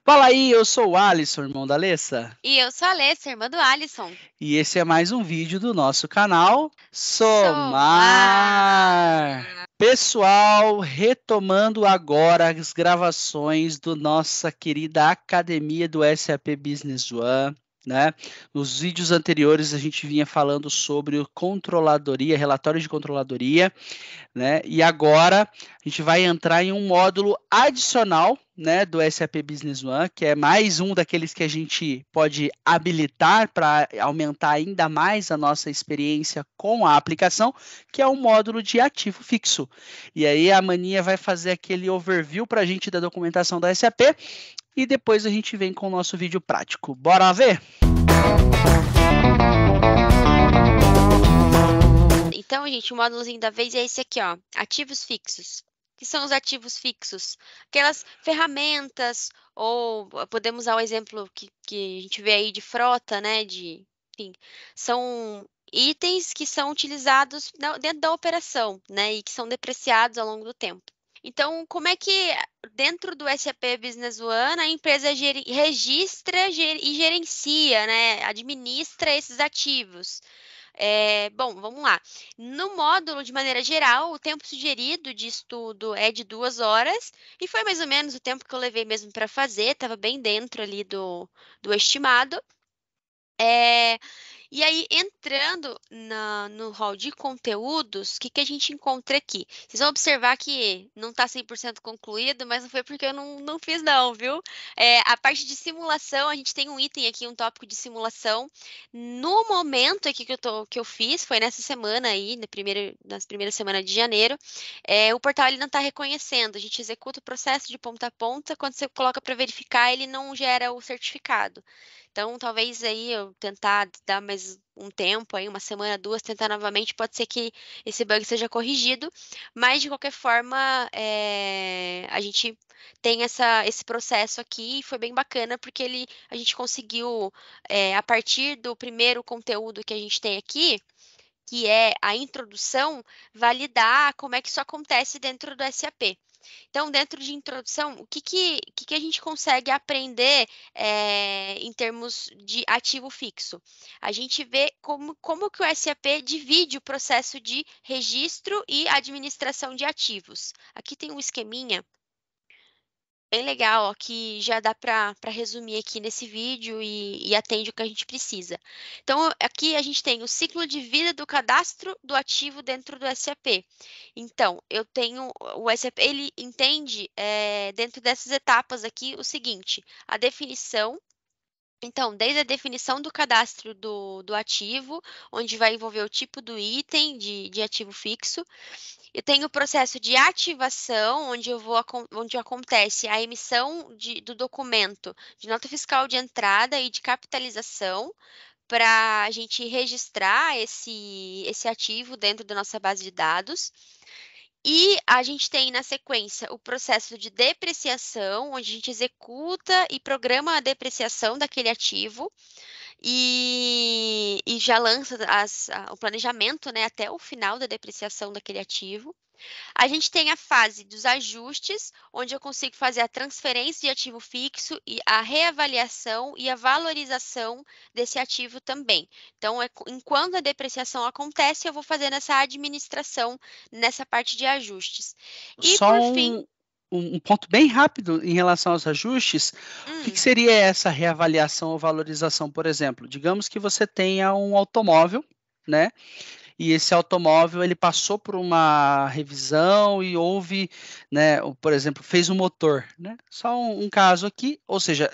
Fala aí, eu sou o Alisson, irmão da Alessa, E eu sou a Alessa, irmã do Alisson. e esse é mais um vídeo do nosso canal Somar! Somar. Pessoal, retomando agora as gravações do nossa querida academia do SAP Business One, né? Nos vídeos anteriores a gente vinha falando sobre o controladoria, relatório de controladoria, né? E agora a gente vai entrar em um módulo adicional, né, do SAP Business One, que é mais um daqueles que a gente pode habilitar para aumentar ainda mais a nossa experiência com a aplicação, que é o módulo de ativo fixo. E aí a Maninha vai fazer aquele overview para a gente da documentação da SAP e depois a gente vem com o nosso vídeo prático. Bora ver? Então, gente, o módulozinho da vez é esse aqui, ó. Ativos fixos. O que são os ativos fixos? Aquelas ferramentas, ou podemos usar o exemplo que a gente vê aí de frota, né? Enfim, são itens que são utilizados dentro da operação, né? E que são depreciados ao longo do tempo. Então, como é que dentro do SAP Business One a empresa registra e gerencia, né? Administra esses ativos? Bom, vamos lá. No módulo, de maneira geral, o tempo sugerido de estudo é de 2 horas, e foi mais ou menos o tempo que eu levei mesmo para fazer, estava bem dentro ali do estimado. É, e aí, entrando no hall de conteúdos, o que a gente encontra aqui? Vocês vão observar que não está 100% concluído, mas não foi porque eu não fiz não, viu? A parte de simulação, a gente tem um item aqui, um tópico de simulação. No momento aqui que eu fiz, foi nessa semana aí, nas primeiras semanas de janeiro, o portal ele não está reconhecendo. A gente executa o processo de ponta a ponta, quando você coloca para verificar, ele não gera o certificado. Então, talvez aí eu tentar dar mais um tempo, aí uma semana, duas, tentar novamente, pode ser que esse bug seja corrigido, mas de qualquer forma, a gente tem esse processo aqui e foi bem bacana porque a gente conseguiu, a partir do primeiro conteúdo que a gente tem aqui, que é a introdução, validar como é que isso acontece dentro do SAP. Então, dentro de introdução, o que a gente consegue aprender em termos de ativo fixo? A gente vê como que o SAP divide o processo de registro e administração de ativos. Aqui tem um esqueminha bem legal, ó, que já dá para resumir aqui nesse vídeo e atende o que a gente precisa. Então, aqui a gente tem o ciclo de vida do cadastro do ativo dentro do SAP. Então, eu tenho o SAP, ele entende dentro dessas etapas aqui o seguinte: a definição. Então, desde a definição do cadastro do ativo, onde vai envolver o tipo do item de ativo fixo, eu tenho o processo de ativação, onde acontece a emissão do documento de nota fiscal de entrada e de capitalização para a gente registrar esse ativo dentro da nossa base de dados. E a gente tem na sequência o processo de depreciação, onde a gente executa e programa a depreciação daquele ativo e já lança o planejamento, né, até o final da depreciação daquele ativo. A gente tem a fase dos ajustes, onde eu consigo fazer a transferência de ativo fixo e a reavaliação e a valorização desse ativo também. Então, enquanto a depreciação acontece, eu vou fazendo essa administração nessa parte de ajustes. E Só por fim, um ponto bem rápido em relação aos ajustes. O que hum, seria essa reavaliação ou valorização, por exemplo? Digamos que você tenha um automóvel, né? E esse automóvel ele passou por uma revisão e houve, né, por exemplo, fez um motor, né? Só um caso aqui, ou seja,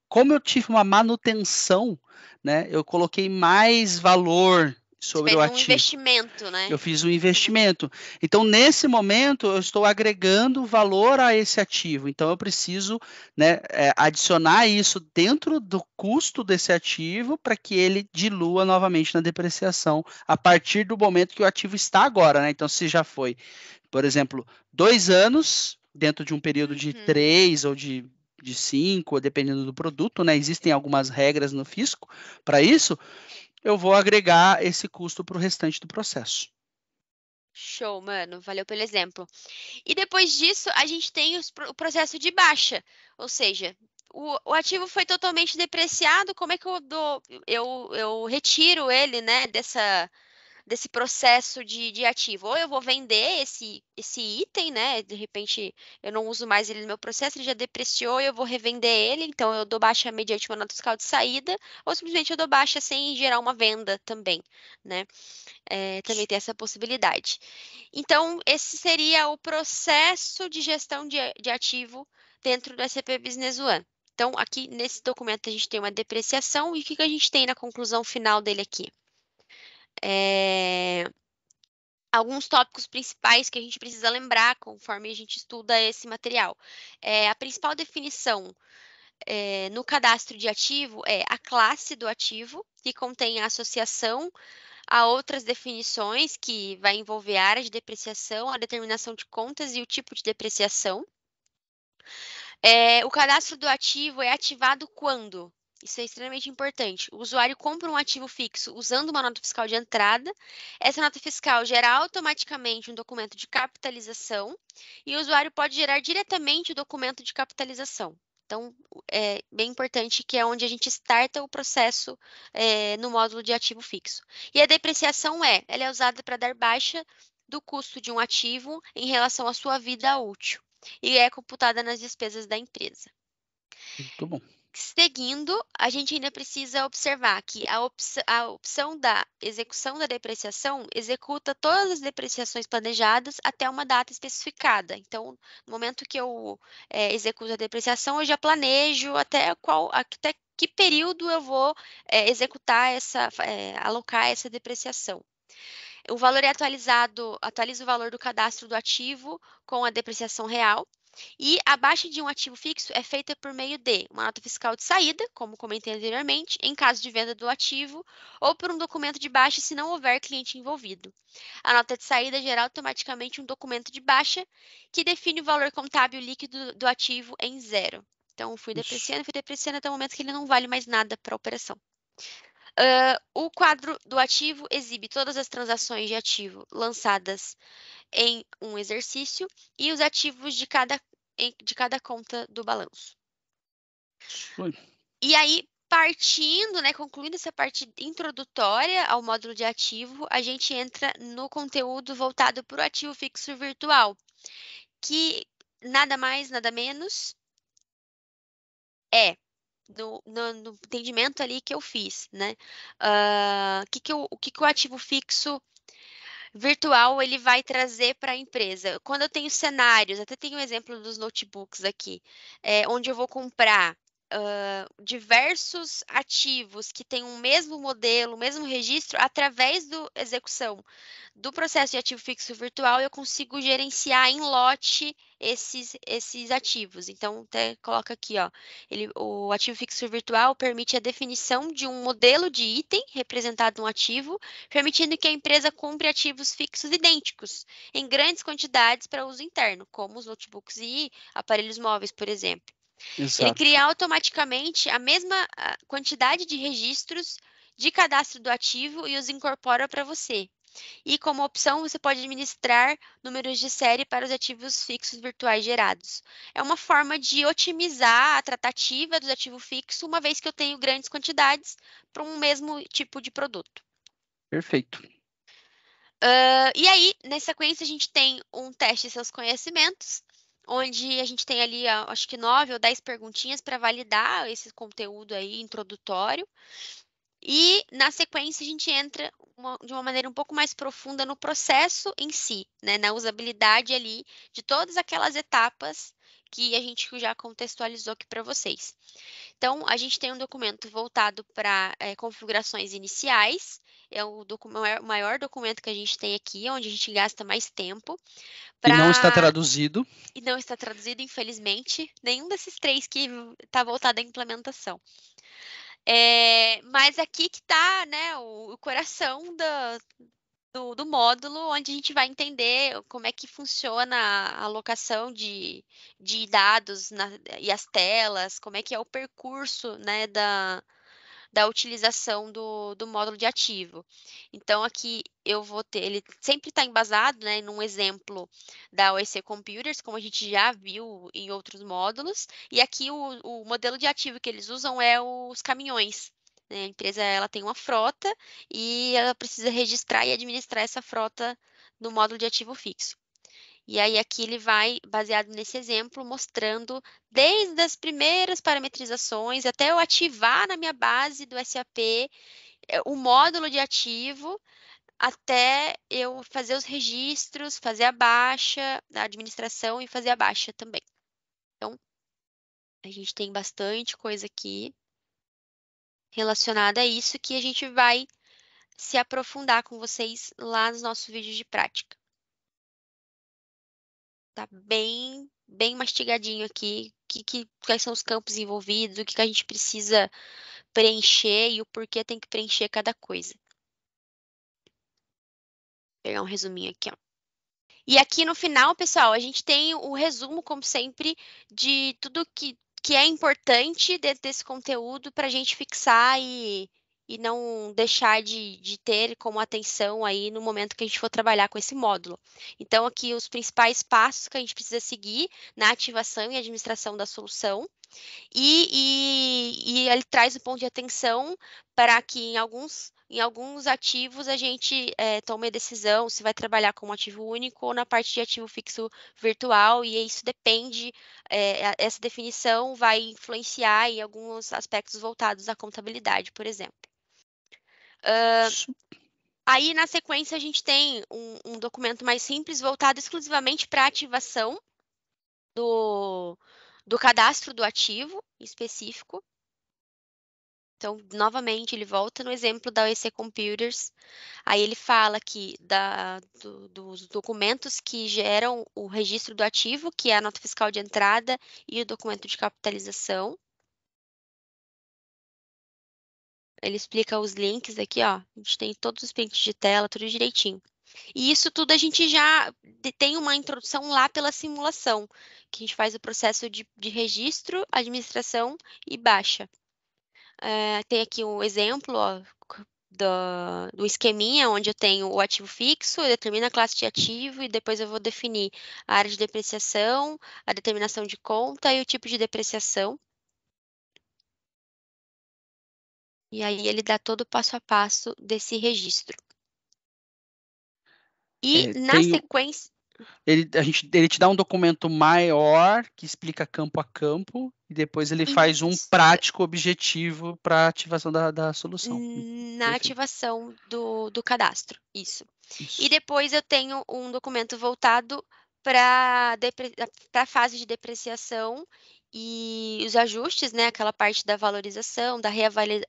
como eu tive uma manutenção, né, eu coloquei mais valor você sobre o fez um ativo. investimento, né? Eu fiz um Uhum. investimento. Então, nesse momento, eu estou agregando valor a esse ativo. Então, eu preciso, né, adicionar isso dentro do custo desse ativo para que ele dilua novamente na depreciação a partir do momento que o ativo está agora. Né? Então, se já foi, por exemplo, 2 anos, dentro de um período de Uhum. 3 ou de 5, dependendo do produto, né? Existem algumas regras no fisco para isso. Eu vou agregar esse custo para o restante do processo. Show, mano. Valeu pelo exemplo. E depois disso, a gente tem o processo de baixa, ou seja, o ativo foi totalmente depreciado, como é que eu retiro ele, né, desse processo de ativo? Ou eu vou vender esse item, né? De repente eu não uso mais ele no meu processo, ele já depreciou, eu vou revender ele, então eu dou baixa mediante uma nota fiscal de saída, ou simplesmente eu dou baixa sem gerar uma venda também, né? Também tem essa possibilidade. Então, esse seria o processo de gestão de ativo dentro do SAP Business One. Então, aqui nesse documento a gente tem uma depreciação e o que a gente tem na conclusão final dele aqui? Alguns tópicos principais que a gente precisa lembrar conforme a gente estuda esse material. A principal definição no cadastro de ativo é a classe do ativo, que contém a associação a outras definições que vai envolver a área de depreciação, a determinação de contas e o tipo de depreciação. O cadastro do ativo é ativado quando? Isso é extremamente importante. O usuário compra um ativo fixo usando uma nota fiscal de entrada. Essa nota fiscal gera automaticamente um documento de capitalização e o usuário pode gerar diretamente o documento de capitalização. Então, é bem importante que é onde a gente starta o processo no módulo de ativo fixo. E a depreciação ela é usada para dar baixa do custo de um ativo em relação à sua vida útil e é computada nas despesas da empresa. Muito bom. Seguindo, a gente ainda precisa observar que a opção da execução da depreciação executa todas as depreciações planejadas até uma data especificada. Então, no momento que eu executo a depreciação, eu já planejo até que período eu vou executar alocar essa depreciação. O valor é atualiza o valor do cadastro do ativo com a depreciação real. E a baixa de um ativo fixo é feita por meio de uma nota fiscal de saída, como comentei anteriormente, em caso de venda do ativo, ou por um documento de baixa se não houver cliente envolvido. A nota de saída gera automaticamente um documento de baixa que define o valor contábil líquido do ativo em zero. Então, fui depreciando até o momento que ele não vale mais nada para a operação. O quadro do ativo exibe todas as transações de ativo lançadas em um exercício e os ativos de cada conta do balanço. E aí, partindo, né, concluindo essa parte introdutória ao módulo de ativo, a gente entra no conteúdo voltado para o ativo fixo virtual, que nada mais, nada menos no entendimento ali que eu fiz, né? O que o ativo fixo virtual ele vai trazer para a empresa? Quando eu tenho cenários, até tenho o exemplo dos notebooks aqui, onde eu vou comprar diversos ativos que têm o mesmo modelo, o mesmo registro, através da execução do processo de ativo fixo virtual, eu consigo gerenciar em lote esses ativos. Então, até coloca aqui, ó, o ativo fixo virtual permite a definição de um modelo de item representado no ativo, permitindo que a empresa compre ativos fixos idênticos em grandes quantidades para uso interno, como os notebooks e aparelhos móveis, por exemplo. Exato. Ele cria automaticamente a mesma quantidade de registros de cadastro do ativo e os incorpora para você. E como opção, você pode administrar números de série para os ativos fixos virtuais gerados. É uma forma de otimizar a tratativa do ativo fixo, uma vez que eu tenho grandes quantidades para um mesmo tipo de produto. Perfeito. E aí, na sequência, a gente tem um teste de seus conhecimentos, onde a gente tem ali, acho que 9 ou 10 perguntinhas para validar esse conteúdo aí introdutório. E, na sequência, a gente entra de uma maneira um pouco mais profunda no processo em si, né? Na usabilidade ali de todas aquelas etapas que a gente já contextualizou aqui para vocês. Então, a gente tem um documento voltado para configurações iniciais, é o maior documento que a gente tem aqui, onde a gente gasta mais tempo. E não está traduzido. E não está traduzido, infelizmente, nenhum desses 3 que está voltado à implementação. Mas aqui que está, né, o coração do módulo, onde a gente vai entender como é que funciona a alocação de dados e as telas, como é que é o percurso, né, da utilização do módulo de ativo. Então, aqui eu vou ter, ele sempre está embasado, né, num exemplo da OEC Computers, como a gente já viu em outros módulos, e aqui o modelo de ativo que eles usam é os caminhões. Né? A empresa ela tem uma frota e ela precisa registrar e administrar essa frota no módulo de ativo fixo. E aí aqui ele vai, baseado nesse exemplo, mostrando desde as primeiras parametrizações até eu ativar na minha base do SAP o módulo de ativo, até eu fazer os registros, fazer a baixa, a administração e fazer a baixa também. Então, a gente tem bastante coisa aqui relacionada a isso que a gente vai se aprofundar com vocês lá nos nossos vídeos de prática. Tá bem mastigadinho aqui, quais são os campos envolvidos, o que a gente precisa preencher e o porquê tem que preencher cada coisa. Vou pegar um resuminho aqui, ó. E aqui no final, pessoal, a gente tem o resumo, como sempre, de tudo que é importante dentro desse conteúdo para a gente fixar e não deixar de ter como atenção aí no momento que a gente for trabalhar com esse módulo. Então, aqui os principais passos que a gente precisa seguir na ativação e administração da solução. E ele traz o ponto de atenção para que em alguns ativos a gente tome a decisão se vai trabalhar como ativo único ou na parte de ativo fixo virtual, e isso depende, essa definição vai influenciar em alguns aspectos voltados à contabilidade, por exemplo. Aí, na sequência, a gente tem um documento mais simples, voltado exclusivamente para a ativação do cadastro do ativo específico. Então, novamente, ele volta no exemplo da OEC Computers. Aí ele fala aqui dos documentos que geram o registro do ativo, que é a nota fiscal de entrada e o documento de capitalização. Ele explica os links aqui, ó. A gente tem todos os prints de tela, tudo direitinho. E isso tudo a gente já tem uma introdução lá pela simulação, que a gente faz o processo de registro, administração e baixa. Tem aqui um exemplo, ó, do esqueminha, onde eu tenho o ativo fixo, eu determino a classe de ativo e depois eu vou definir a área de depreciação, a determinação de conta e o tipo de depreciação. E aí ele dá todo o passo a passo desse registro. E na sequência... Ele te dá um documento maior que explica campo a campo e depois ele faz um prático objetivo para a ativação da solução. Na ativação do cadastro, isso. E depois eu tenho um documento voltado para a fase de depreciação e os ajustes, né? Aquela parte da valorização, da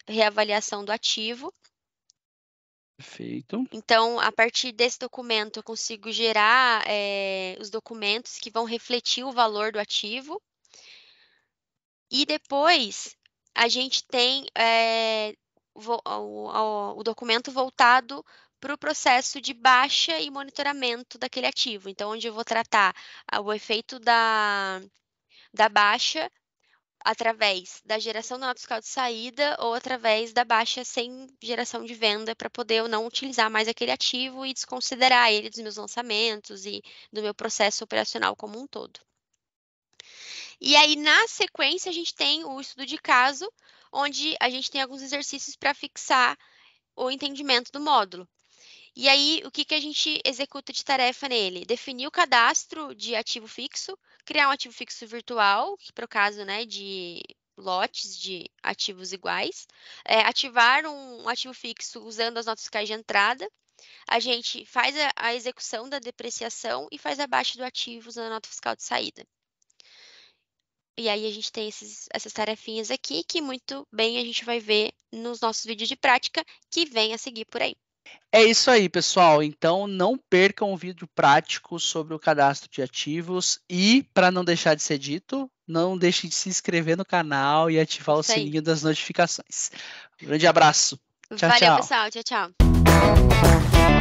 reavaliação do ativo. Perfeito. Então, a partir desse documento, eu consigo gerar os documentos que vão refletir o valor do ativo. E depois, a gente tem o documento voltado para o processo de baixa e monitoramento daquele ativo. Então, onde eu vou tratar o efeito da baixa através da geração da nota fiscal de saída ou através da baixa sem geração de venda, para poder eu não utilizar mais aquele ativo e desconsiderar ele dos meus lançamentos e do meu processo operacional como um todo. E aí, na sequência, a gente tem o estudo de caso, onde a gente tem alguns exercícios para fixar o entendimento do módulo. E aí, o que a gente executa de tarefa nele? Definir o cadastro de ativo fixo, criar um ativo fixo virtual, que para o caso, né, de lotes de ativos iguais, ativar um ativo fixo usando as notas fiscais de entrada, a gente faz a execução da depreciação e faz a baixa do ativo usando a nota fiscal de saída. E aí a gente tem essas tarefinhas aqui, que muito bem a gente vai ver nos nossos vídeos de prática que vem a seguir por aí. É isso aí, pessoal. Então, não percam o vídeo prático sobre o cadastro de ativos e, para não deixar de ser dito, não deixe de se inscrever no canal e ativar o sininho das notificações. Um grande abraço. Tchau, Valeu, tchau. pessoal. Tchau, tchau.